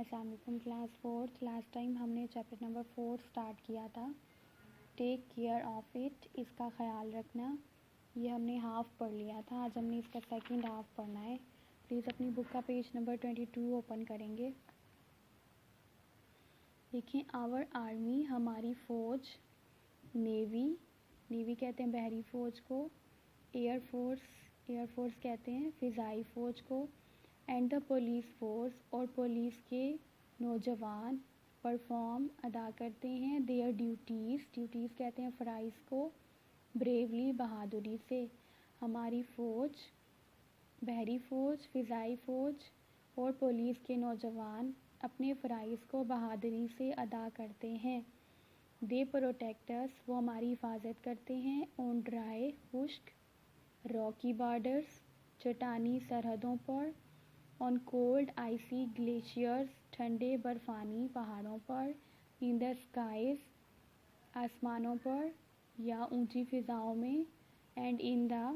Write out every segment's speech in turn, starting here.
السلام علیکم class 4 last time ہم نے چیپٹر نمبر 4 اسٹارٹ کیا تھا. ٹیک کیئر آف اٹ، اس کا خیال رکھنا. یہ ہم نے ہاف پڑھ لیا تھا، آج ہم نے اس کا سیکنڈ ہاف پڑھنا ہے. پلیز اپنی بک کا پیج نمبر 22 اوپن کریں گے. دیکھیں آور آرمی، ہماری فوج. نیوی کہتے ہیں بحری فوج کو. ایئر فورس کہتے ہیں فضائی فوج کو. اینڈ دا پولیس فورس، اور پولیس کے نوجوان پرفارم ادا کرتے ہیں دیئر ڈیوٹیز کہتے ہیں فرائض کو. بریولی، بہادری سے. ہماری فوج، بحری فوج، فضائی فوج اور پولیس کے نوجوان اپنے فرائض کو بہادری سے ادا کرتے ہیں. دے پروٹیکٹس، وہ ہماری حفاظت کرتے ہیں. اون ڈرائی، خشک. راکی بارڈرز، چٹانی سرحدوں پر. آن کولڈ آئسی گلیشیئرز، ٹھنڈے برفانی پہاڑوں پر. ان دا اسکائز، آسمانوں پر یا اونچی فضاؤں میں. And in the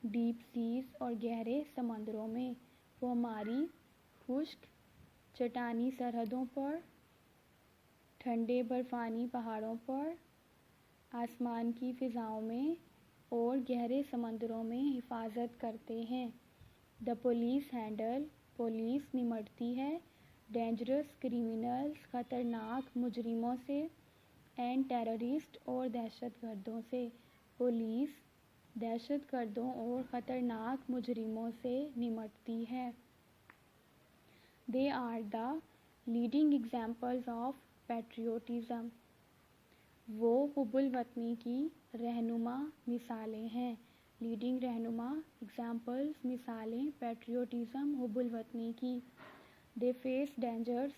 deep seas, اور گہرے سمندروں میں. وہ ہماری خشک چٹانی سرحدوں پر، ٹھنڈے برفانی پہاڑوں پر، آسمان کی فضاؤں میں اور گہرے سمندروں میں حفاظت کرتے ہیں. دا پولیس ہینڈل، پولیس نمٹتی ہے. ڈینجرس کریمنلز، خطرناک مجرموں سے. اینڈ ٹیررسٹ، اور دہشت گردوں سے. پولیس دہشت گردوں اور خطرناک مجرموں سے نمٹتی ہے. They are the leading examples of patriotism, وہ حب الوطنی کی رہنما مثالیں ہیں. لیڈنگ رہنما، ایگزامپلز مثالیں، پیٹریوٹزم حب الوطنی کی. دے فیس ڈینجرز،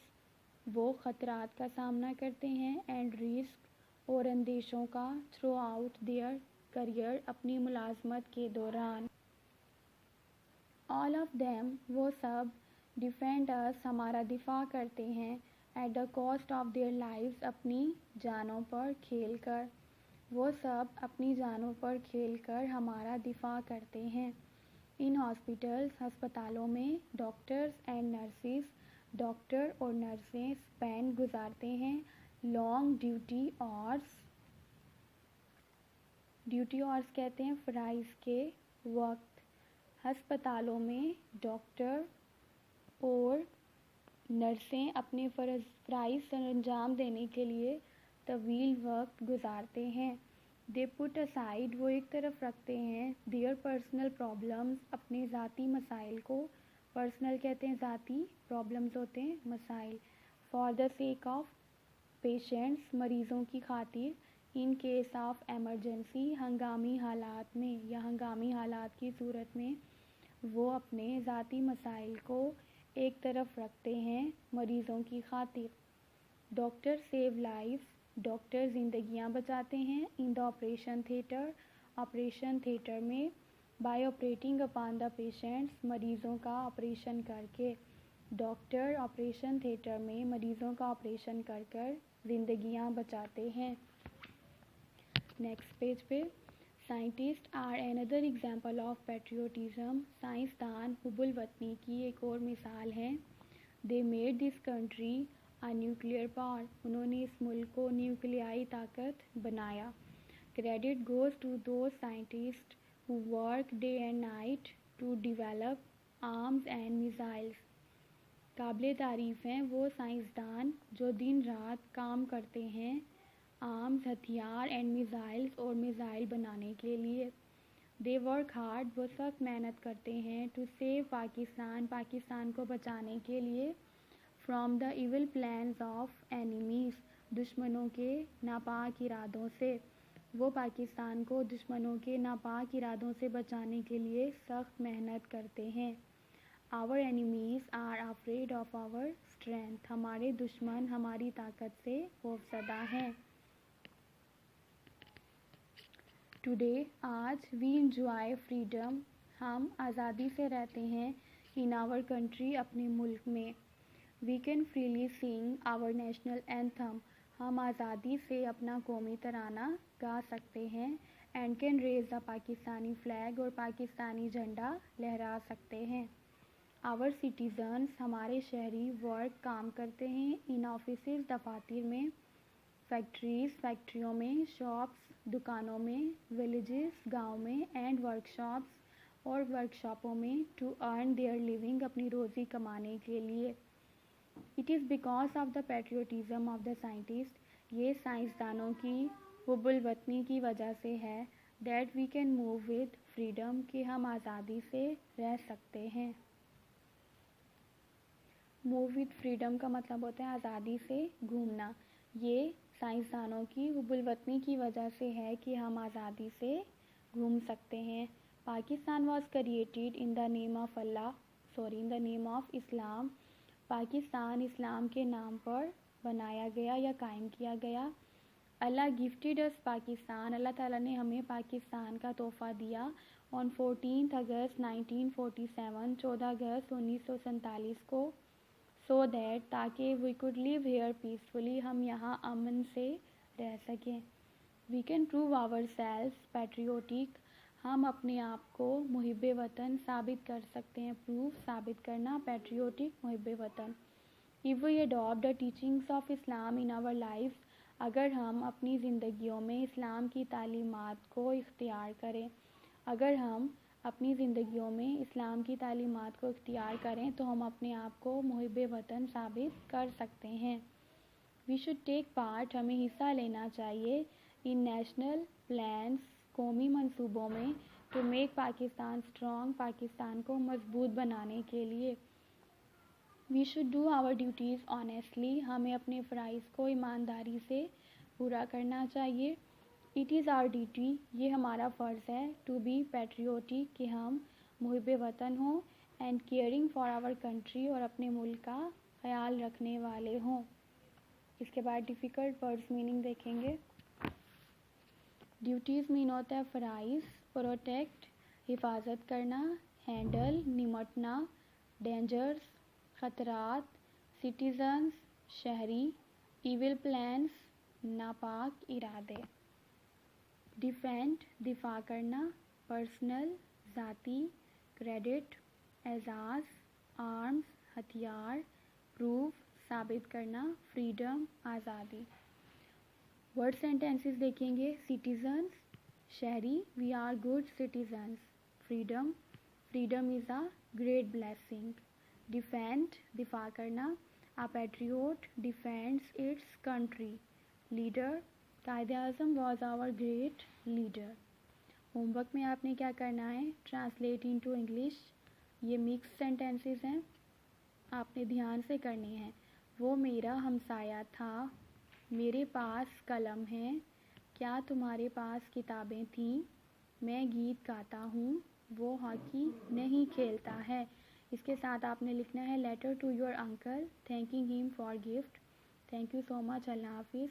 وہ خطرات کا سامنا کرتے ہیں. اینڈ رسک، اور اندیشوں کا. تھرو آؤٹ دیئر کیریئر، اپنی ملازمت کے دوران. آل آف دیم، وہ سب. ڈیفینڈ اس، ہمارا دفاع کرتے ہیں. At the cost of their lives, اپنی جانوں پر کھیل کر. وہ سب اپنی جانوں پر کھیل کر ہمارا دفاع کرتے ہیں. ان ہاسپٹلز، ہسپتالوں میں. ڈاکٹرز اینڈ نرسز، ڈاکٹر اور نرسیں. اسپینڈ، گزارتے ہیں. Long duty hours, duty hours کہتے ہیں فرائض کے وقت. ہسپتالوں میں ڈاکٹر اور نرسیں اپنے فرائض سر انجام دینے کے لیے طویل وقت گزارتے ہیں. دے پٹ اسائڈ، وہ ایک طرف رکھتے ہیں. دیئر پرسنل پرابلمز، اپنے ذاتی مسائل کو. پرسنل کہتے ہیں ذاتی، پرابلمز ہوتے ہیں مسائل. For the sake of patients, مریضوں کی خاطر. ان کیس آف ایمرجنسی، ہنگامی حالات میں یا ہنگامی حالات کی صورت میں. وہ اپنے ذاتی مسائل کو ایک طرف رکھتے ہیں مریضوں کی خاطر. ڈاکٹر سیو لائف، ڈاکٹر زندگیاں بچاتے ہیں. ان دا آپریشن تھیٹر، آپریشن تھیٹر میں. By operating upon the patients, مریضوں کا آپریشن کر کے. ڈاکٹر آپریشن تھیٹر میں مریضوں کا آپریشن کر کر زندگیاں بچاتے ہیں. نیکسٹ پیج پہ. Scientist are another example of patriotism, سائنسدان حب الوطنی کی ایک اور مثال ہیں. They made this country a nuclear power, انہوں نے اس ملک کو نیوکلیائی طاقت بنایا. Credit goes to those scientist who work day and night to develop arms and missiles. قابل تعریف ہیں وہ سائنسدان جو دن رات کام کرتے ہیں آرمز، ہتھیار، اینڈ میزائلز، اور میزائل بنانے کے لیے. دے ورک ہارڈ، وہ سخت محنت کرتے ہیں. ٹو سیو پاکستان، پاکستان کو بچانے کے لیے. From the evil plans of enemies, دشمنوں کے ناپاک ارادوں سے. وہ پاکستان کو دشمنوں کے ناپاک ارادوں سے بچانے کے لیے سخت محنت کرتے ہیں. Our enemies are afraid of our strength, ہمارے دشمن ہماری طاقت سے خوفزدہ ہیں. ٹوڈے، آج. وی انجوائے فریڈم، ہم آزادی سے رہتے ہیں. ان آور کنٹری، اپنے ملک میں. وی کین فریلی سنگ آور نیشنل اینتھم، ہم آزادی سے اپنا قومی ترانہ گا سکتے ہیں. And can raise the Pakistani flag, اور پاکستانی جھنڈا لہرا سکتے ہیں. آور سٹیزنس ہمارے شہری ورک کام کرتے ہیں ان آفیسز دفاتر میں، فیکٹریز فیکٹریوں میں، شاپس دکانوں میں، ولیجز گاؤں میں، اینڈ ورک شاپس اور ورک شاپوں میں، ٹو ارن دیئر لیونگ اپنی روزی کمانے کے لیے۔ It is because of the patriotism of the scientist, یہ سائنسدانوں کی حب الوطنی کی وجہ سے ہے، that we can move with freedom, کہ ہم آزادی سے رہ سکتے ہیں۔ موو ود فریڈم کا مطلب ہوتا ہے آزادی سے گھومنا۔ یہ سائنسدانوں کی حب الوطنی کی وجہ سے ہے کہ ہم آزادی سے گھوم سکتے ہیں۔ Pakistan was created in the name of in the name of Islam. Pakistan Islam کے نام پر بنایا گیا یا قائم کیا گیا۔ اللہ گفٹڈ اس پاکستان، اللہ تعالیٰ نے ہمیں پاکستان کا تحفہ دیا آن 14 اگست 1947، 14 اگست 1947 کو، سو دیٹ تاکہ we could live here peacefully, ہم یہاں امن سے رہ سکیں۔ We can prove our self patriotic, ہم اپنے آپ کو محب وطن ثابت کر سکتے ہیں۔ پروف ثابت کرنا، پیٹریوٹک محب وطن۔ If we adopt the teachings of Islam in our lives، اگر ہم اپنی زندگیوں میں اسلام کی تعلیمات کو اختیار کریں، اگر ہم اپنی زندگیوں میں اسلام کی تعلیمات کو اختیار کریں تو ہم اپنے آپ کو محب وطن ثابت کر سکتے ہیں۔ وی شوڈ ٹیک پارٹ، ہمیں حصہ لینا چاہیے، ان نیشنل پلانس، قومی منصوبوں میں، to make Pakistan strong, Pakistan کو مضبوط بنانے کے لیے۔ We should do our duties honestly, ہمیں اپنے فرائض کو ایمانداری سے پورا کرنا چاہیے۔ اٹ از آور ڈیوٹی، یہ ہمارا فرض ہے، ٹو بی پیٹریوٹک، کہ ہم محب وطن ہوں، and caring for our country, اور اپنے ملک کا خیال رکھنے والے ہوں۔ اس کے بعد ڈیفیکلٹ ورڈز میننگ دیکھیں گے۔ ڈیوٹیز مین ہوتا ہے فرائض، پروٹیکٹ حفاظت کرنا، ہینڈل نمٹنا، ڈینجرز خطرات، سٹیزنز شہری، ایول پلانس ناپاک ارادے۔ ڈیفینڈ دفاع کرنا، پرسنل ذاتی، کریڈٹ اعزاز، آرمز ہتھیار، پروف ثابت کرنا، فریڈم آزادی۔ ورڈ سینٹینسز دیکھیں گے۔ سٹیزنز شہری، we are good citizens. Freedom, freedom is a great blessing. Defend دفاع کرنا، a patriot defends its country. Leader, Quaid Azam was our great leader. Homework میں آپ نے کیا کرنا ہے، ٹرانسلیٹ انٹو انگلش، یہ مکس سینٹینسز ہیں، آپ نے دھیان سے کرنے ہیں۔ وہ میرا ہمسایہ تھا، میرے پاس قلم ہے، کیا تمہارے پاس کتابیں تھیں، میں گیت گاتا ہوں، وہ ہاکی نہیں کھیلتا ہے۔ اس کے ساتھ آپ نے لکھنا ہے letter to your uncle thanking him for gift. Thank you so much, Allah حافظ۔